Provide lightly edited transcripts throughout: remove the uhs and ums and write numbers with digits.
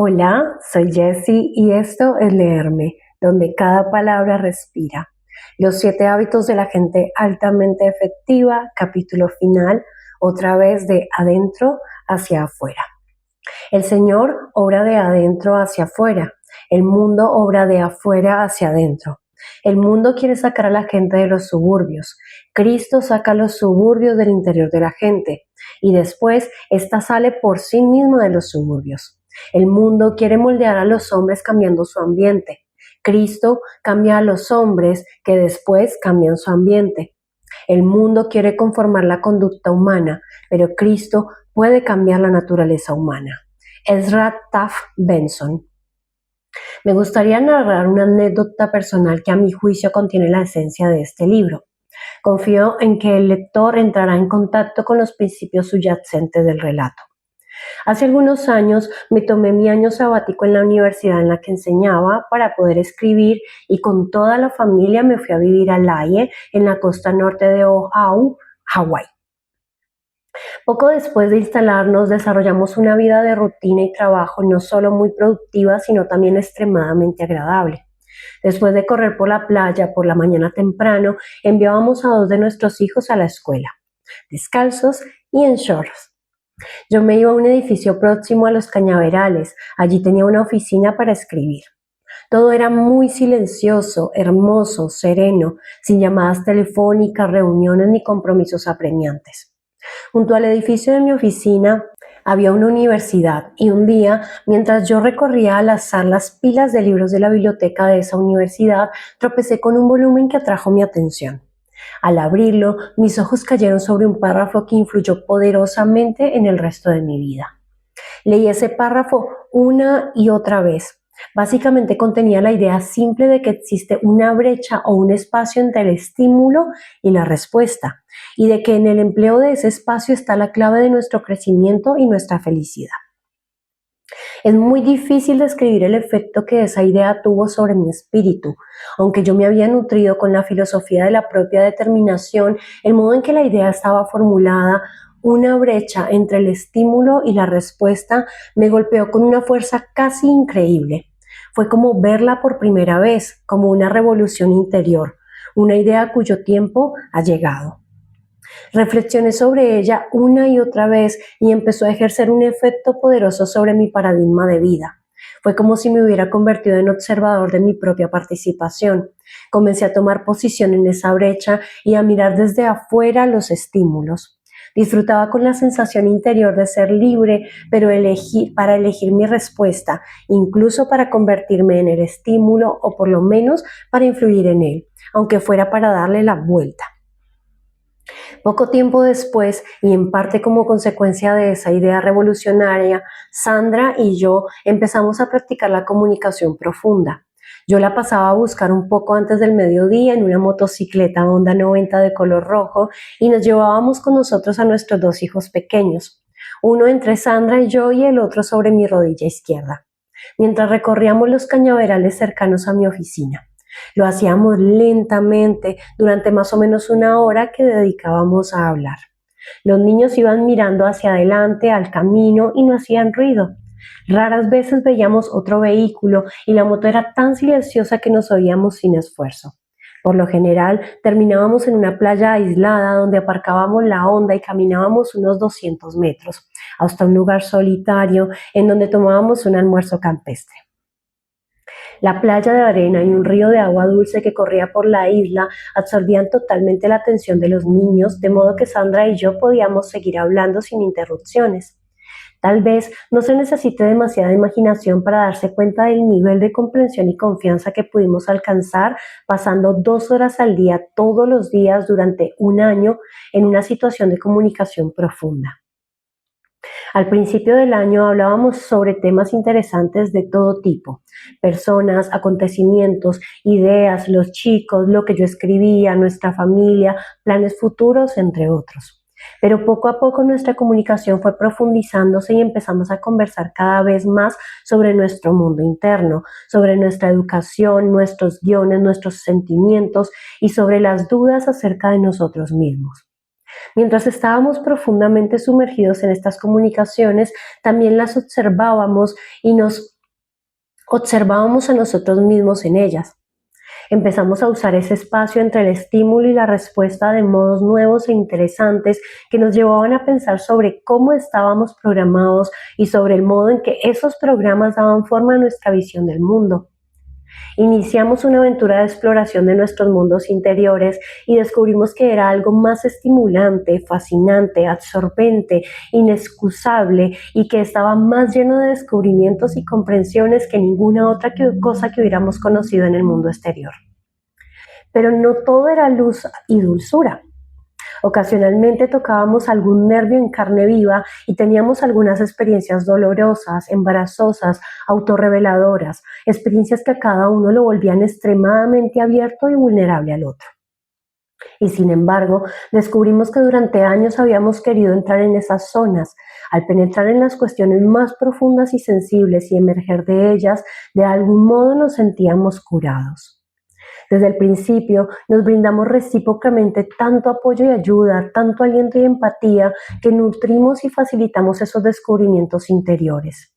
Hola, soy Jessie y esto es Leerme, donde cada palabra respira. Los 7 hábitos de la gente altamente efectiva, capítulo final, otra vez de adentro hacia afuera. El Señor obra de adentro hacia afuera, el mundo obra de afuera hacia adentro. El mundo quiere sacar a la gente de los suburbios. Cristo saca los suburbios del interior de la gente y después ésta sale por sí misma de los suburbios. El mundo quiere moldear a los hombres cambiando su ambiente. Cristo cambia a los hombres que después cambian su ambiente. El mundo quiere conformar la conducta humana, pero Cristo puede cambiar la naturaleza humana. Ezra Taft Benson. Me gustaría narrar una anécdota personal que a mi juicio contiene la esencia de este libro. Confío en que el lector entrará en contacto con los principios subyacentes del relato. Hace algunos años me tomé mi año sabático en la universidad en la que enseñaba para poder escribir y con toda la familia me fui a vivir a Laie, en la costa norte de Oahu, Hawái. Poco después de instalarnos, desarrollamos una vida de rutina y trabajo no solo muy productiva, sino también extremadamente agradable. Después de correr por la playa por la mañana temprano, enviábamos a 2 de nuestros hijos a la escuela, descalzos y en shorts. Yo me iba a un edificio próximo a los cañaverales. Allí tenía una oficina para escribir. Todo era muy silencioso, hermoso, sereno, sin llamadas telefónicas, reuniones ni compromisos apremiantes. Junto al edificio de mi oficina había una universidad y un día, mientras yo recorría al azar las pilas de libros de la biblioteca de esa universidad, tropecé con un volumen que atrajo mi atención. Al abrirlo, mis ojos cayeron sobre un párrafo que influyó poderosamente en el resto de mi vida. Leí ese párrafo una y otra vez. Básicamente contenía la idea simple de que existe una brecha o un espacio entre el estímulo y la respuesta, y de que en el empleo de ese espacio está la clave de nuestro crecimiento y nuestra felicidad. Es muy difícil describir el efecto que esa idea tuvo sobre mi espíritu. Aunque yo me había nutrido con la filosofía de la propia determinación, el modo en que la idea estaba formulada, una brecha entre el estímulo y la respuesta, me golpeó con una fuerza casi increíble. Fue como verla por primera vez, como una revolución interior, una idea cuyo tiempo ha llegado. Reflexioné sobre ella una y otra vez y empezó a ejercer un efecto poderoso sobre mi paradigma de vida. Fue como si me hubiera convertido en observador de mi propia participación. Comencé a tomar posición en esa brecha y a mirar desde afuera los estímulos. Disfrutaba con la sensación interior de ser libre, pero para elegir mi respuesta, incluso para convertirme en el estímulo o por lo menos para influir en él, aunque fuera para darle la vuelta. Poco tiempo después, y en parte como consecuencia de esa idea revolucionaria, Sandra y yo empezamos a practicar la comunicación profunda. Yo la pasaba a buscar un poco antes del mediodía en una motocicleta Honda 90 de color rojo y nos llevábamos con nosotros a nuestros 2 hijos pequeños, uno entre Sandra y yo y el otro sobre mi rodilla izquierda, mientras recorríamos los cañaverales cercanos a mi oficina. Lo hacíamos lentamente durante más o menos una hora que dedicábamos a hablar. Los niños iban mirando hacia adelante al camino y no hacían ruido. Raras veces veíamos otro vehículo y la moto era tan silenciosa que nos oíamos sin esfuerzo. Por lo general, terminábamos en una playa aislada donde aparcábamos la Honda y caminábamos unos 200 metros hasta un lugar solitario en donde tomábamos un almuerzo campestre. La playa de arena y un río de agua dulce que corría por la isla absorbían totalmente la atención de los niños, de modo que Sandra y yo podíamos seguir hablando sin interrupciones. Tal vez no se necesite demasiada imaginación para darse cuenta del nivel de comprensión y confianza que pudimos alcanzar pasando 2 horas al día todos los días durante un año en una situación de comunicación profunda. Al principio del año hablábamos sobre temas interesantes de todo tipo: personas, acontecimientos, ideas, los chicos, lo que yo escribía, nuestra familia, planes futuros, entre otros. Pero poco a poco nuestra comunicación fue profundizándose y empezamos a conversar cada vez más sobre nuestro mundo interno, sobre nuestra educación, nuestros guiones, nuestros sentimientos y sobre las dudas acerca de nosotros mismos. Mientras estábamos profundamente sumergidos en estas comunicaciones, también las observábamos y nos observábamos a nosotros mismos en ellas. Empezamos a usar ese espacio entre el estímulo y la respuesta de modos nuevos e interesantes que nos llevaban a pensar sobre cómo estábamos programados y sobre el modo en que esos programas daban forma a nuestra visión del mundo. Iniciamos una aventura de exploración de nuestros mundos interiores y descubrimos que era algo más estimulante, fascinante, absorbente, inexcusable y que estaba más lleno de descubrimientos y comprensiones que ninguna otra cosa que hubiéramos conocido en el mundo exterior. Pero no todo era luz y dulzura. Ocasionalmente tocábamos algún nervio en carne viva y teníamos algunas experiencias dolorosas, embarazosas, autorreveladoras, experiencias que a cada uno lo volvían extremadamente abierto y vulnerable al otro. Y sin embargo, descubrimos que durante años habíamos querido entrar en esas zonas. Al penetrar en las cuestiones más profundas y sensibles y emerger de ellas, de algún modo nos sentíamos curados. Desde el principio nos brindamos recíprocamente tanto apoyo y ayuda, tanto aliento y empatía, que nutrimos y facilitamos esos descubrimientos interiores.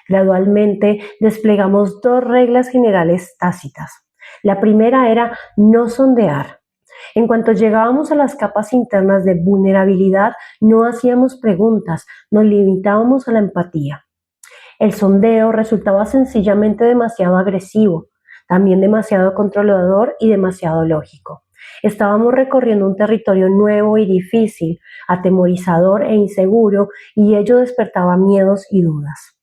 Gradualmente desplegamos 2 reglas generales tácitas. La primera era no sondear. En cuanto llegábamos a las capas internas de vulnerabilidad, no hacíamos preguntas, nos limitábamos a la empatía. El sondeo resultaba sencillamente demasiado agresivo, también demasiado controlador y demasiado lógico. Estábamos recorriendo un territorio nuevo y difícil, atemorizador e inseguro, y ello despertaba miedos y dudas.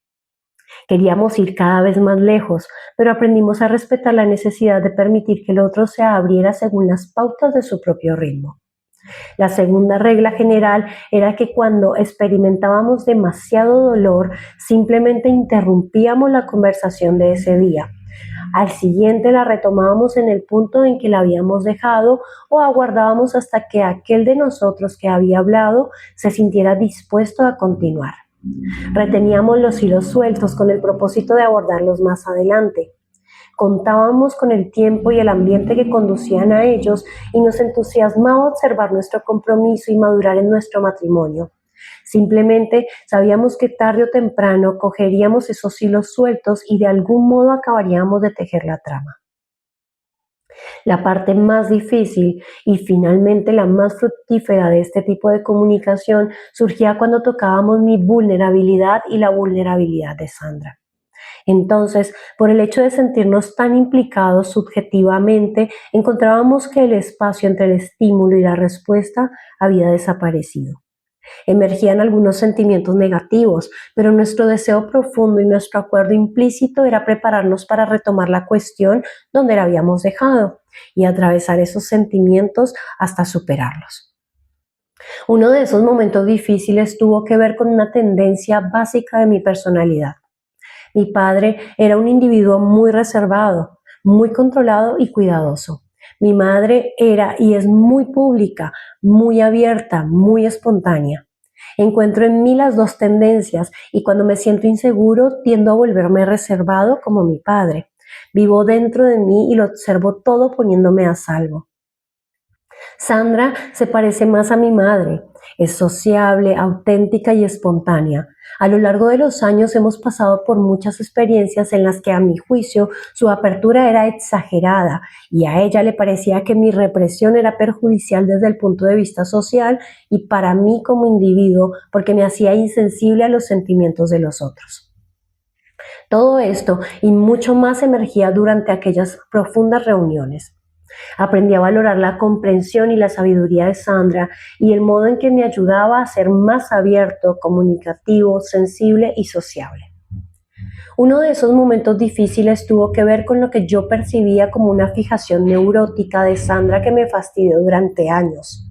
Queríamos ir cada vez más lejos, pero aprendimos a respetar la necesidad de permitir que el otro se abriera según las pautas de su propio ritmo. La segunda regla general era que cuando experimentábamos demasiado dolor, simplemente interrumpíamos la conversación de ese día. Al siguiente la retomábamos en el punto en que la habíamos dejado o aguardábamos hasta que aquel de nosotros que había hablado se sintiera dispuesto a continuar. Reteníamos los hilos sueltos con el propósito de abordarlos más adelante. Contábamos con el tiempo y el ambiente que conducían a ellos y nos entusiasmaba observar nuestro compromiso y madurar en nuestro matrimonio. Simplemente sabíamos que tarde o temprano cogeríamos esos hilos sueltos y de algún modo acabaríamos de tejer la trama. La parte más difícil y finalmente la más fructífera de este tipo de comunicación surgía cuando tocábamos mi vulnerabilidad y la vulnerabilidad de Sandra. Entonces, por el hecho de sentirnos tan implicados subjetivamente, encontrábamos que el espacio entre el estímulo y la respuesta había desaparecido. Emergían algunos sentimientos negativos, pero nuestro deseo profundo y nuestro acuerdo implícito era prepararnos para retomar la cuestión donde la habíamos dejado y atravesar esos sentimientos hasta superarlos. Uno de esos momentos difíciles tuvo que ver con una tendencia básica de mi personalidad. Mi padre era un individuo muy reservado, muy controlado y cuidadoso. Mi madre era y es muy pública, muy abierta, muy espontánea. Encuentro en mí las dos tendencias y cuando me siento inseguro tiendo a volverme reservado como mi padre. Vivo dentro de mí y lo observo todo poniéndome a salvo. Sandra se parece más a mi madre. Es sociable, auténtica y espontánea. A lo largo de los años hemos pasado por muchas experiencias en las que, a mi juicio, su apertura era exagerada y a ella le parecía que mi represión era perjudicial desde el punto de vista social y para mí como individuo porque me hacía insensible a los sentimientos de los otros. Todo esto y mucho más emergía durante aquellas profundas reuniones. Aprendí a valorar la comprensión y la sabiduría de Sandra y el modo en que me ayudaba a ser más abierto, comunicativo, sensible y sociable. Uno de esos momentos difíciles tuvo que ver con lo que yo percibía como una fijación neurótica de Sandra que me fastidió durante años.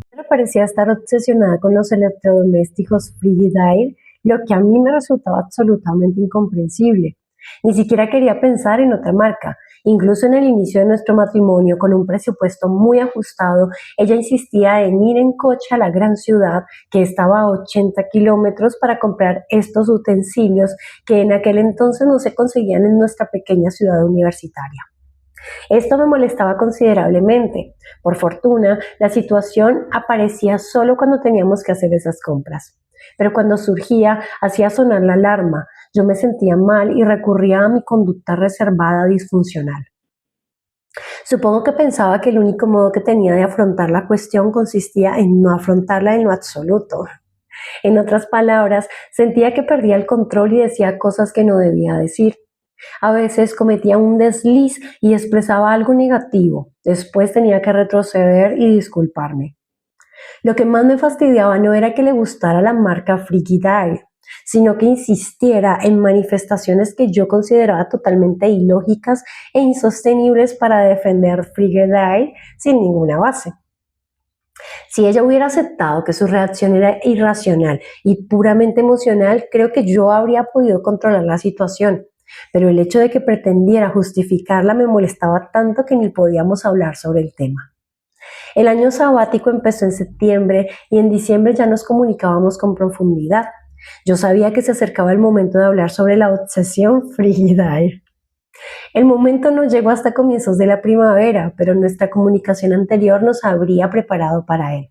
Sandra parecía estar obsesionada con los electrodomésticos Frigidaire, lo que a mí me resultaba absolutamente incomprensible. Ni siquiera quería pensar en otra marca. Incluso en el inicio de nuestro matrimonio, con un presupuesto muy ajustado, ella insistía en ir en coche a la gran ciudad, que estaba a 80 kilómetros, para comprar estos utensilios que en aquel entonces no se conseguían en nuestra pequeña ciudad universitaria. Esto me molestaba considerablemente. Por fortuna, la situación aparecía solo cuando teníamos que hacer esas compras. Pero cuando surgía, hacía sonar la alarma. Yo me sentía mal y recurría a mi conducta reservada disfuncional. Supongo que pensaba que el único modo que tenía de afrontar la cuestión consistía en no afrontarla en lo absoluto. En otras palabras, sentía que perdía el control y decía cosas que no debía decir. A veces cometía un desliz y expresaba algo negativo. Después tenía que retroceder y disculparme. Lo que más me fastidiaba no era que le gustara la marca Frigidaire, sino que insistiera en manifestaciones que yo consideraba totalmente ilógicas e insostenibles para defender Frigidaire sin ninguna base. Si ella hubiera aceptado que su reacción era irracional y puramente emocional, creo que yo habría podido controlar la situación. Pero el hecho de que pretendiera justificarla me molestaba tanto que ni podíamos hablar sobre el tema. El año sabático empezó en septiembre y en diciembre ya nos comunicábamos con profundidad. Yo sabía que se acercaba el momento de hablar sobre la obsesión Frigidaire. El momento no llegó hasta comienzos de la primavera, pero nuestra comunicación anterior nos habría preparado para él.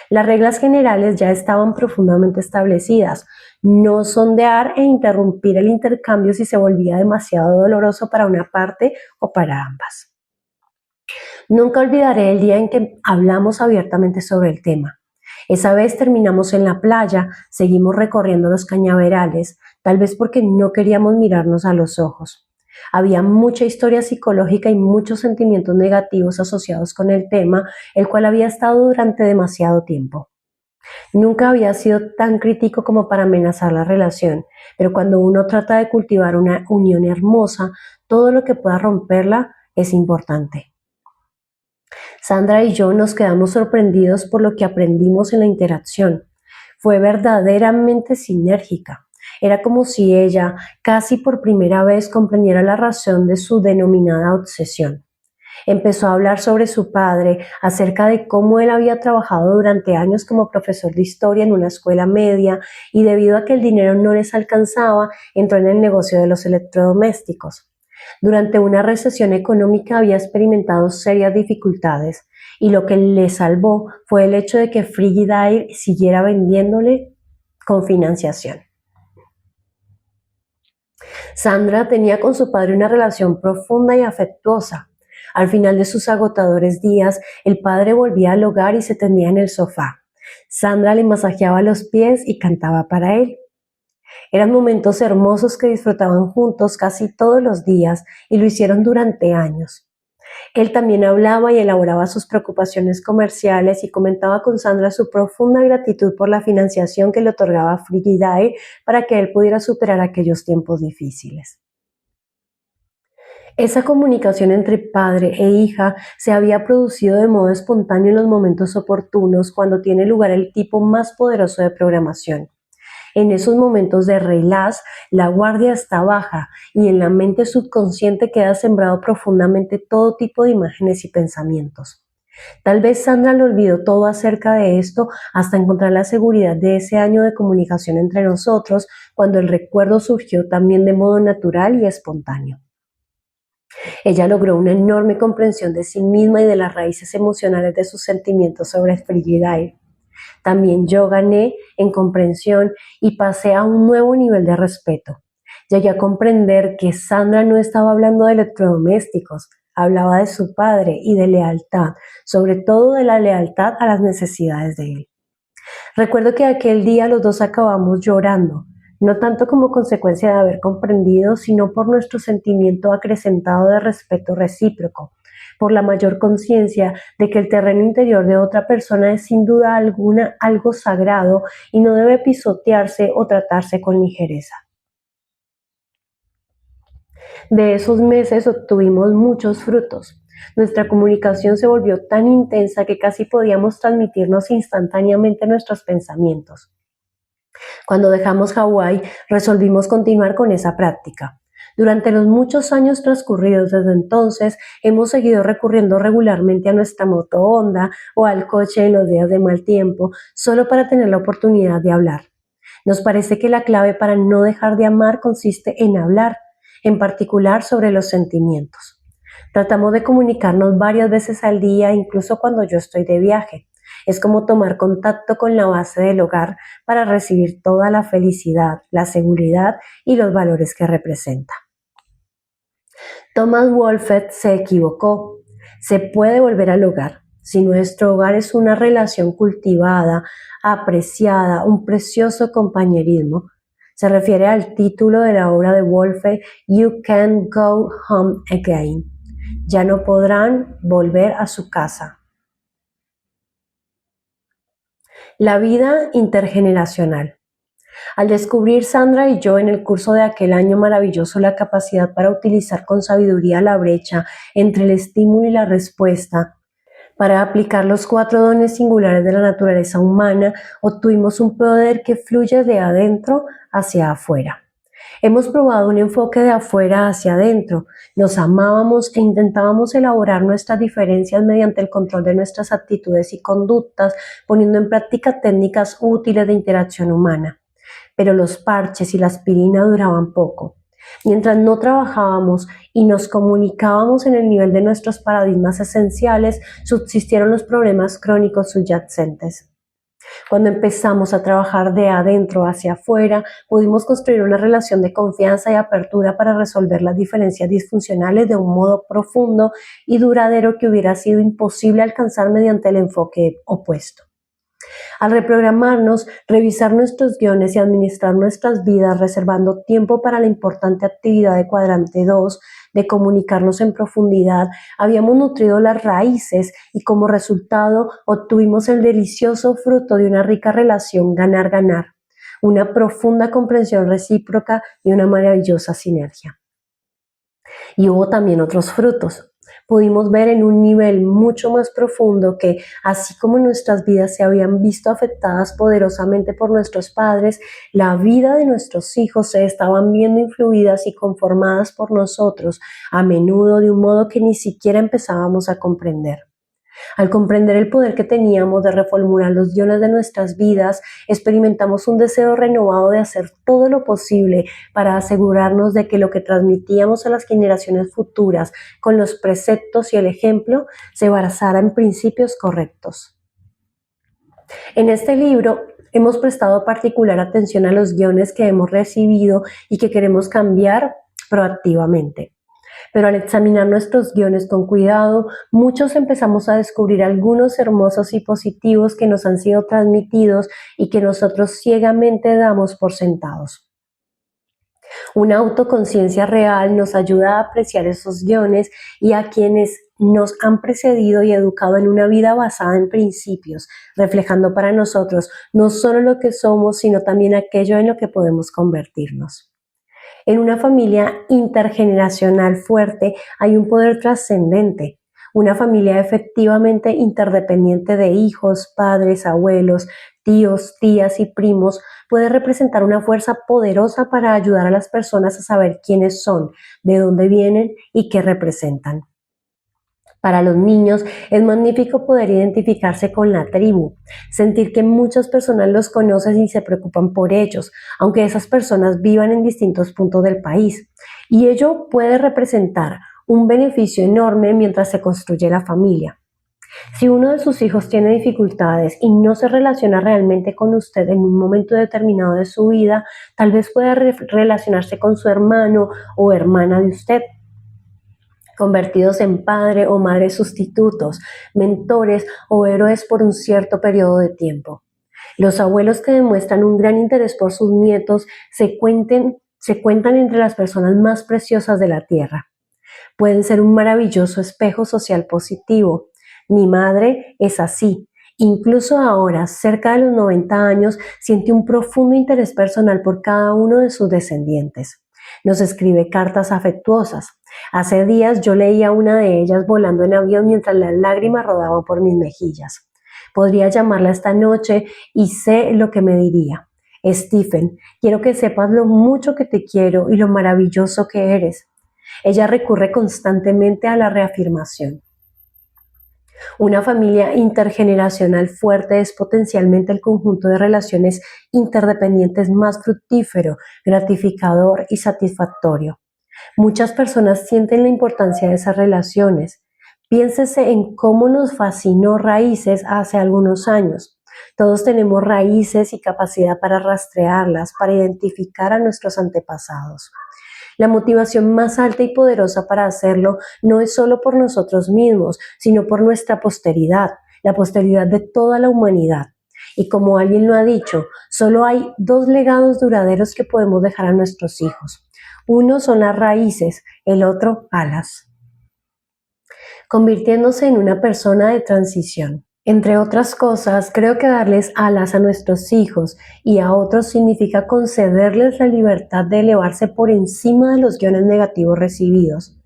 Las reglas generales ya estaban profundamente establecidas: no sondear e interrumpir el intercambio si se volvía demasiado doloroso para una parte o para ambas. Nunca olvidaré el día en que hablamos abiertamente sobre el tema. Esa vez terminamos en la playa, seguimos recorriendo los cañaverales, tal vez porque no queríamos mirarnos a los ojos. Había mucha historia psicológica y muchos sentimientos negativos asociados con el tema, el cual había estado durante demasiado tiempo. Nunca había sido tan crítico como para amenazar la relación, pero cuando uno trata de cultivar una unión hermosa, todo lo que pueda romperla es importante. Sandra y yo nos quedamos sorprendidos por lo que aprendimos en la interacción. Fue verdaderamente sinérgica. Era como si ella, casi por primera vez, comprendiera la razón de su denominada obsesión. Empezó a hablar sobre su padre, acerca de cómo él había trabajado durante años como profesor de historia en una escuela media y debido a que el dinero no les alcanzaba, entró en el negocio de los electrodomésticos. Durante una recesión económica había experimentado serias dificultades y lo que le salvó fue el hecho de que Frigidaire siguiera vendiéndole con financiación. Sandra tenía con su padre una relación profunda y afectuosa. Al final de sus agotadores días, el padre volvía al hogar y se tendía en el sofá. Sandra le masajeaba los pies y cantaba para él. Eran momentos hermosos que disfrutaban juntos casi todos los días y lo hicieron durante años. Él también hablaba y elaboraba sus preocupaciones comerciales y comentaba con Sandra su profunda gratitud por la financiación que le otorgaba Frigidaire para que él pudiera superar aquellos tiempos difíciles. Esa comunicación entre padre e hija se había producido de modo espontáneo en los momentos oportunos cuando tiene lugar el tipo más poderoso de programación. En esos momentos de relaz, la guardia está baja y en la mente subconsciente queda sembrado profundamente todo tipo de imágenes y pensamientos. Tal vez Sandra lo olvidó todo acerca de esto hasta encontrar la seguridad de ese año de comunicación entre nosotros, cuando el recuerdo surgió también de modo natural y espontáneo. Ella logró una enorme comprensión de sí misma y de las raíces emocionales de sus sentimientos sobre Frigidaire. También yo gané en comprensión y pasé a un nuevo nivel de respeto. Llegué a comprender que Sandra no estaba hablando de electrodomésticos, hablaba de su padre y de lealtad, sobre todo de la lealtad a las necesidades de él. Recuerdo que aquel día los dos acabamos llorando, no tanto como consecuencia de haber comprendido, sino por nuestro sentimiento acrecentado de respeto recíproco, por la mayor conciencia de que el terreno interior de otra persona es sin duda alguna algo sagrado y no debe pisotearse o tratarse con ligereza. De esos meses obtuvimos muchos frutos. Nuestra comunicación se volvió tan intensa que casi podíamos transmitirnos instantáneamente nuestros pensamientos. Cuando dejamos Hawái, resolvimos continuar con esa práctica. Durante los muchos años transcurridos desde entonces, hemos seguido recurriendo regularmente a nuestra moto Honda o al coche en los días de mal tiempo, solo para tener la oportunidad de hablar. Nos parece que la clave para no dejar de amar consiste en hablar, en particular sobre los sentimientos. Tratamos de comunicarnos varias veces al día, incluso cuando yo estoy de viaje. Es como tomar contacto con la base del hogar para recibir toda la felicidad, la seguridad y los valores que representa. Thomas Wolfett se equivocó. Se puede volver al hogar. Si nuestro hogar es una relación cultivada, apreciada, un precioso compañerismo, se refiere al título de la obra de Wolfett, You Can't Go Home Again. Ya no podrán volver a su casa. La vida intergeneracional. Al descubrir Sandra y yo en el curso de aquel año maravilloso la capacidad para utilizar con sabiduría la brecha entre el estímulo y la respuesta, para aplicar los 4 dones singulares de la naturaleza humana, obtuvimos un poder que fluye de adentro hacia afuera. Hemos probado un enfoque de afuera hacia adentro. Nos amábamos e intentábamos elaborar nuestras diferencias mediante el control de nuestras actitudes y conductas, poniendo en práctica técnicas útiles de interacción humana. Pero los parches y la aspirina duraban poco. Mientras no trabajábamos y nos comunicábamos en el nivel de nuestros paradigmas esenciales, subsistieron los problemas crónicos subyacentes. Cuando empezamos a trabajar de adentro hacia afuera, pudimos construir una relación de confianza y apertura para resolver las diferencias disfuncionales de un modo profundo y duradero que hubiera sido imposible alcanzar mediante el enfoque opuesto. Al reprogramarnos, revisar nuestros guiones y administrar nuestras vidas, reservando tiempo para la importante actividad de cuadrante 2, de comunicarnos en profundidad, habíamos nutrido las raíces y como resultado obtuvimos el delicioso fruto de una rica relación ganar-ganar, una profunda comprensión recíproca y una maravillosa sinergia. Y hubo también otros frutos. Pudimos ver en un nivel mucho más profundo que, así como nuestras vidas se habían visto afectadas poderosamente por nuestros padres, la vida de nuestros hijos se estaban viendo influidas y conformadas por nosotros, a menudo de un modo que ni siquiera empezábamos a comprender. Al comprender el poder que teníamos de reformular los guiones de nuestras vidas, experimentamos un deseo renovado de hacer todo lo posible para asegurarnos de que lo que transmitíamos a las generaciones futuras con los preceptos y el ejemplo se basara en principios correctos. En este libro hemos prestado particular atención a los guiones que hemos recibido y que queremos cambiar proactivamente. Pero al examinar nuestros guiones con cuidado, muchos empezamos a descubrir algunos hermosos y positivos que nos han sido transmitidos y que nosotros ciegamente damos por sentados. Una autoconciencia real nos ayuda a apreciar esos guiones y a quienes nos han precedido y educado en una vida basada en principios, reflejando para nosotros no solo lo que somos, sino también aquello en lo que podemos convertirnos. En una familia intergeneracional fuerte hay un poder trascendente. Una familia efectivamente interdependiente de hijos, padres, abuelos, tíos, tías y primos puede representar una fuerza poderosa para ayudar a las personas a saber quiénes son, de dónde vienen y qué representan. Para los niños es magnífico poder identificarse con la tribu, sentir que muchas personas los conocen y se preocupan por ellos, aunque esas personas vivan en distintos puntos del país. Y ello puede representar un beneficio enorme mientras se construye la familia. Si uno de sus hijos tiene dificultades y no se relaciona realmente con usted en un momento determinado de su vida, tal vez pueda relacionarse con su hermano o hermana de usted, convertidos en padre o madre sustitutos, mentores o héroes por un cierto periodo de tiempo. Los abuelos que demuestran un gran interés por sus nietos se cuentan entre las personas más preciosas de la tierra. Pueden ser un maravilloso espejo social positivo. Mi madre es así. Incluso ahora, cerca de los 90 años, siente un profundo interés personal por cada uno de sus descendientes. Nos escribe cartas afectuosas. Hace días yo leía una de ellas volando en avión mientras las lágrimas rodaban por mis mejillas. Podría llamarla esta noche y sé lo que me diría. Stephen, quiero que sepas lo mucho que te quiero y lo maravilloso que eres. Ella recurre constantemente a la reafirmación. Una familia intergeneracional fuerte es potencialmente el conjunto de relaciones interdependientes más fructífero, gratificador y satisfactorio. Muchas personas sienten la importancia de esas relaciones. Piénsese en cómo nos fascinó Raíces hace algunos años. Todos tenemos raíces y capacidad para rastrearlas, para identificar a nuestros antepasados. La motivación más alta y poderosa para hacerlo no es solo por nosotros mismos, sino por nuestra posteridad, la posteridad de toda la humanidad. Y como alguien lo ha dicho, solo hay dos legados duraderos que podemos dejar a nuestros hijos. Uno son las raíces, el otro alas. Convirtiéndose en una persona de transición. Entre otras cosas, creo que darles alas a nuestros hijos y a otros significa concederles la libertad de elevarse por encima de los guiones negativos recibidos.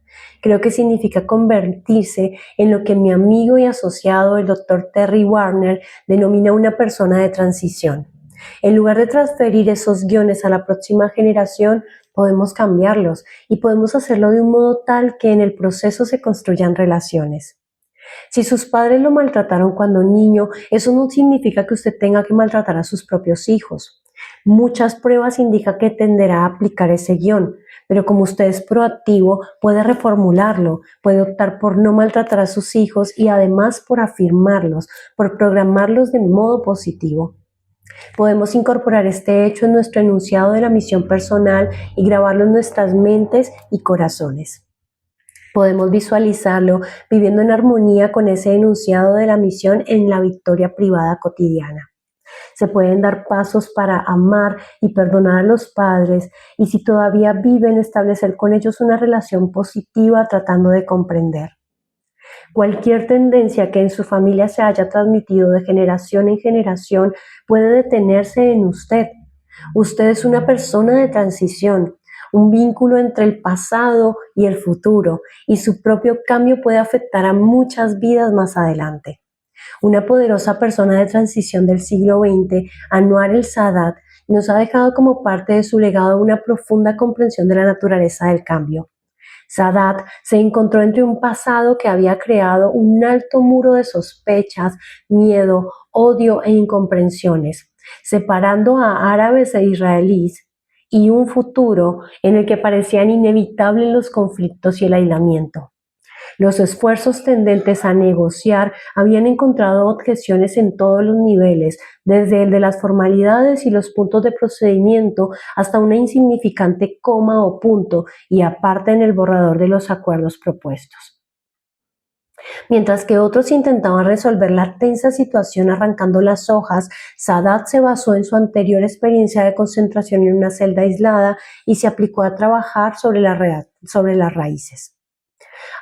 Creo que significa convertirse en lo que mi amigo y asociado, el Dr. Terry Warner, denomina una persona de transición. En lugar de transferir esos guiones a la próxima generación, podemos cambiarlos y podemos hacerlo de un modo tal que en el proceso se construyan relaciones. Si sus padres lo maltrataron cuando niño, eso no significa que usted tenga que maltratar a sus propios hijos. Muchas pruebas indican que tenderá a aplicar ese guión, pero como usted es proactivo, puede reformularlo, puede optar por no maltratar a sus hijos y además por afirmarlos, por programarlos de modo positivo. Podemos incorporar este hecho en nuestro enunciado de la misión personal y grabarlo en nuestras mentes y corazones. Podemos visualizarlo viviendo en armonía con ese enunciado de la misión en la victoria privada cotidiana. Se pueden dar pasos para amar y perdonar a los padres y si todavía viven, establecer con ellos una relación positiva tratando de comprender. Cualquier tendencia que en su familia se haya transmitido de generación en generación puede detenerse en usted. Usted es una persona de transición, un vínculo entre el pasado y el futuro, y su propio cambio puede afectar a muchas vidas más adelante. Una poderosa persona de transición del siglo XX, Anwar el-Sadat, nos ha dejado como parte de su legado una profunda comprensión de la naturaleza del cambio. Sadat se encontró entre un pasado que había creado un alto muro de sospechas, miedo, odio e incomprensiones, separando a árabes e israelíes, y un futuro en el que parecían inevitables los conflictos y el aislamiento. Los esfuerzos tendentes a negociar habían encontrado objeciones en todos los niveles, desde el de las formalidades y los puntos de procedimiento hasta una insignificante coma o punto y aparte en el borrador de los acuerdos propuestos. Mientras que otros intentaban resolver la tensa situación arrancando las hojas, Sadat se basó en su anterior experiencia de concentración en una celda aislada y se aplicó a trabajar sobre las raíces.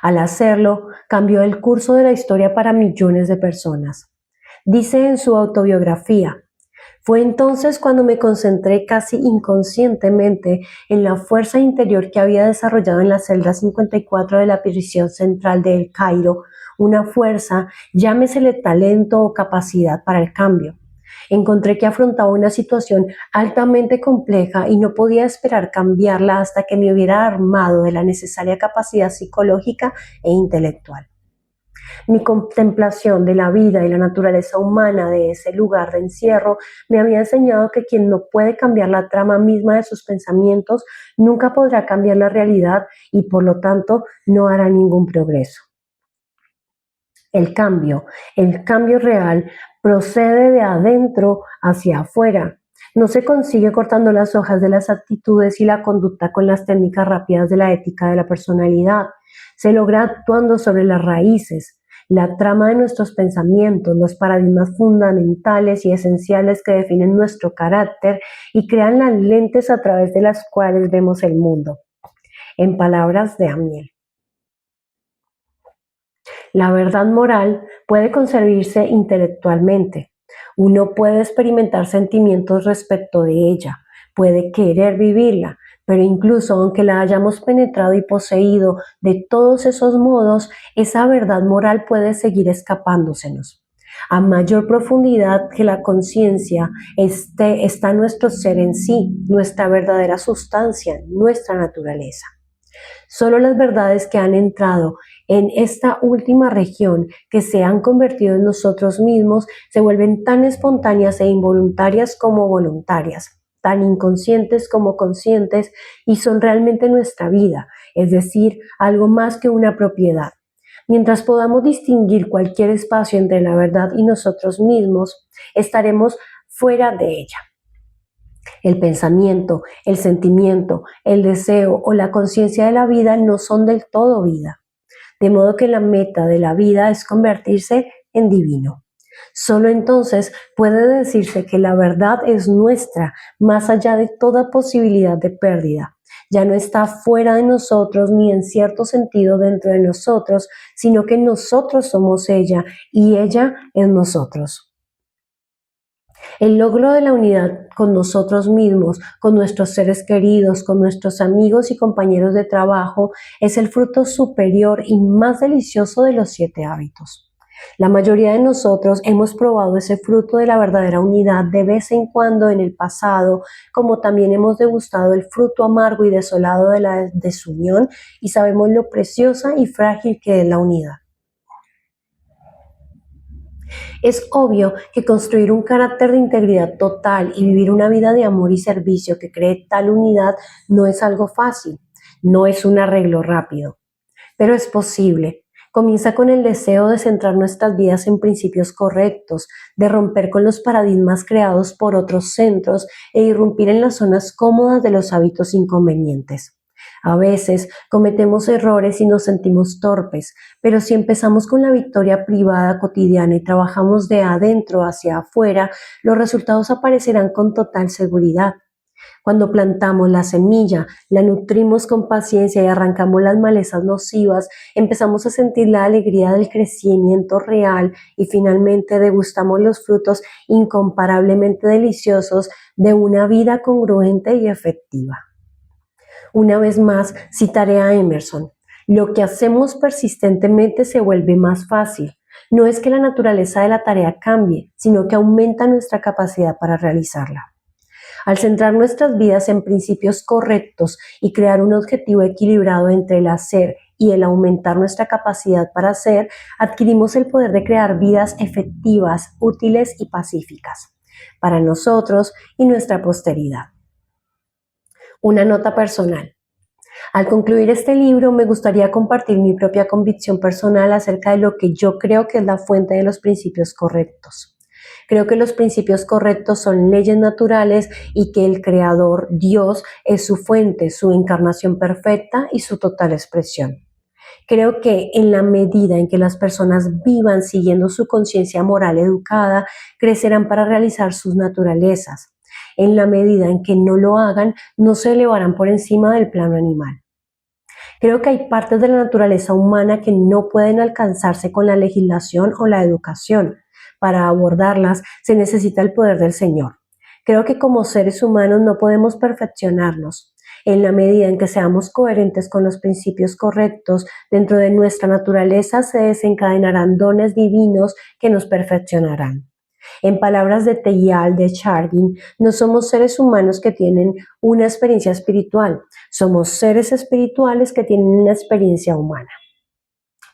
Al hacerlo, cambió el curso de la historia para millones de personas. Dice en su autobiografía: fue entonces cuando me concentré casi inconscientemente en la fuerza interior que había desarrollado en la celda 54 de la prisión central de El Cairo, una fuerza, llámesele talento o capacidad para el cambio. Encontré que afrontaba una situación altamente compleja y no podía esperar cambiarla hasta que me hubiera armado de la necesaria capacidad psicológica e intelectual. Mi contemplación de la vida y la naturaleza humana de ese lugar de encierro me había enseñado que quien no puede cambiar la trama misma de sus pensamientos nunca podrá cambiar la realidad y por lo tanto no hará ningún progreso. El cambio real procede de adentro hacia afuera. No se consigue cortando las hojas de las actitudes y la conducta con las técnicas rápidas de la ética de la personalidad. Se logra actuando sobre las raíces, la trama de nuestros pensamientos, los paradigmas fundamentales y esenciales que definen nuestro carácter y crean las lentes a través de las cuales vemos el mundo. En palabras de Amiel. La verdad moral puede concebirse intelectualmente. Uno puede experimentar sentimientos respecto de ella, puede querer vivirla, pero incluso aunque la hayamos penetrado y poseído de todos esos modos, esa verdad moral puede seguir escapándosenos. A mayor profundidad que la conciencia está nuestro ser en sí, nuestra verdadera sustancia, nuestra naturaleza. Solo las verdades que han entrado en esta última región, que se han convertido en nosotros mismos, se vuelven tan espontáneas e involuntarias como voluntarias, tan inconscientes como conscientes y son realmente nuestra vida, es decir, algo más que una propiedad. Mientras podamos distinguir cualquier espacio entre la verdad y nosotros mismos, estaremos fuera de ella. El pensamiento, el sentimiento, el deseo o la conciencia de la vida no son del todo vida. De modo que la meta de la vida es convertirse en divino. Solo entonces puede decirse que la verdad es nuestra, más allá de toda posibilidad de pérdida. Ya no está fuera de nosotros ni en cierto sentido dentro de nosotros, sino que nosotros somos ella y ella es nosotros. El logro de la unidad con nosotros mismos, con nuestros seres queridos, con nuestros amigos y compañeros de trabajo es el fruto superior y más delicioso de los 7 hábitos. La mayoría de nosotros hemos probado ese fruto de la verdadera unidad de vez en cuando en el pasado, como también hemos degustado el fruto amargo y desolado de la desunión y sabemos lo preciosa y frágil que es la unidad. Es obvio que construir un carácter de integridad total y vivir una vida de amor y servicio que cree tal unidad no es algo fácil, no es un arreglo rápido, pero es posible. Comienza con el deseo de centrar nuestras vidas en principios correctos, de romper con los paradigmas creados por otros centros e irrumpir en las zonas cómodas de los hábitos inconvenientes. A veces cometemos errores y nos sentimos torpes, pero si empezamos con la victoria privada cotidiana y trabajamos de adentro hacia afuera, los resultados aparecerán con total seguridad. Cuando plantamos la semilla, la nutrimos con paciencia y arrancamos las malezas nocivas, empezamos a sentir la alegría del crecimiento real y finalmente degustamos los frutos incomparablemente deliciosos de una vida congruente y efectiva. Una vez más, citaré a Emerson. Lo que hacemos persistentemente se vuelve más fácil. No es que la naturaleza de la tarea cambie, sino que aumenta nuestra capacidad para realizarla. Al centrar nuestras vidas en principios correctos y crear un objetivo equilibrado entre el hacer y el aumentar nuestra capacidad para hacer, adquirimos el poder de crear vidas efectivas, útiles y pacíficas para nosotros y nuestra posteridad. Una nota personal. Al concluir este libro, me gustaría compartir mi propia convicción personal acerca de lo que yo creo que es la fuente de los principios correctos. Creo que los principios correctos son leyes naturales y que el Creador, Dios, es su fuente, su encarnación perfecta y su total expresión. Creo que en la medida en que las personas vivan siguiendo su conciencia moral educada, crecerán para realizar sus naturalezas. En la medida en que no lo hagan, no se elevarán por encima del plano animal. Creo que hay partes de la naturaleza humana que no pueden alcanzarse con la legislación o la educación. Para abordarlas se necesita el poder del Señor. Creo que como seres humanos no podemos perfeccionarnos. En la medida en que seamos coherentes con los principios correctos, dentro de nuestra naturaleza se desencadenarán dones divinos que nos perfeccionarán. En palabras de Teilhard de Chardin, no somos seres humanos que tienen una experiencia espiritual, somos seres espirituales que tienen una experiencia humana.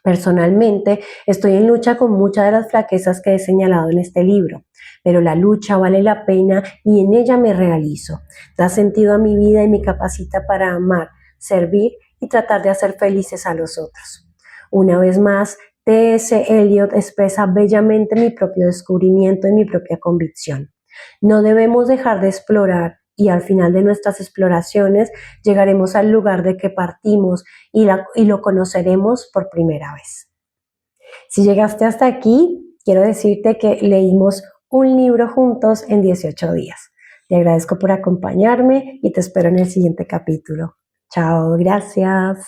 Personalmente, estoy en lucha con muchas de las flaquezas que he señalado en este libro, pero la lucha vale la pena y en ella me realizo. Da sentido a mi vida y me capacita para amar, servir y tratar de hacer felices a los otros. Una vez más, T.S. Eliot expresa bellamente mi propio descubrimiento y mi propia convicción. No debemos dejar de explorar y al final de nuestras exploraciones llegaremos al lugar de que partimos y lo conoceremos por primera vez. Si llegaste hasta aquí, quiero decirte que leímos un libro juntos en 18 días. Te agradezco por acompañarme y te espero en el siguiente capítulo. Chao, gracias.